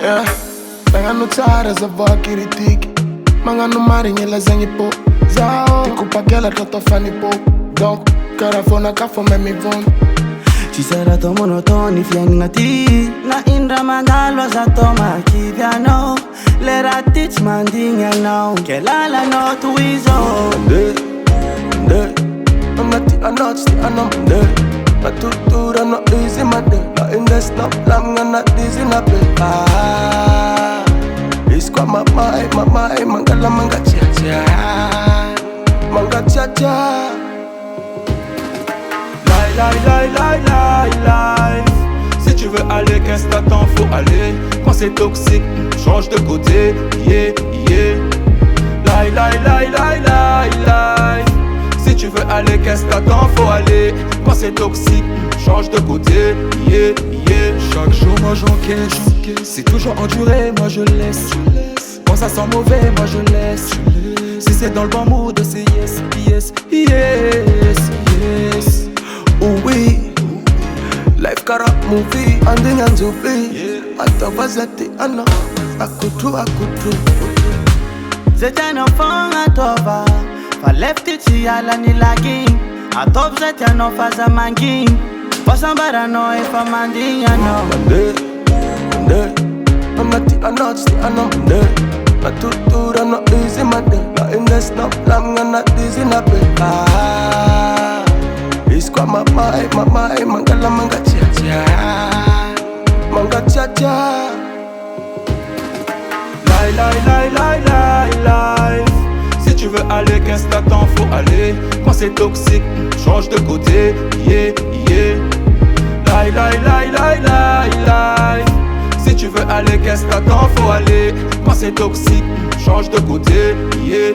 Yeah, Mangano tsara za vakiritiki Mangano marinyela zenye po Zao Tikupakela toto fani po Donc, karafona kafo memi von Chisara to monotoni fiani ngati Na indra mandalwa za to makivyano Lera teach mandinga now Kelala no tuizo Nde Angati anotsti anamde Matutura no easy mande La indes na lamga na dizi na pe Iskwa mamae mangala manga cha Manga cha Life. Si tu veux aller, qu'est-ce que t'attends, faut aller. Quand c'est toxique, change de côté. Yeah. Life. Si tu veux aller, qu'est-ce que t'attends, faut aller. Quand c'est toxique, change de côté. Yeah. Chaque jour, moi j'encaisse. C'est toujours enduré, moi je laisse. Quand ça sent mauvais, moi je laisse. Si c'est dans le bon mood, c'est yes. Oh oui, life kara movie, anding and zubi. Atavazati ana, akutu. Zeta no fonga tova Fa left it yala ni lagin Atop zeta no faza mangin Wasambara no efa mandinga no Nde Amati anotsti anamde Matutura no easy mande La indes na lamga na dizi na pe Iskwa mamae mangala manga cha Manga cha Life. Si tu veux aller, qu'est-ce que t'attends, faut aller. Quand c'est toxique, change de côté. Yeah. Life. Si tu veux aller, qu'est-ce que t'attends, faut aller. Quand c'est toxique, change de côté. Yeah.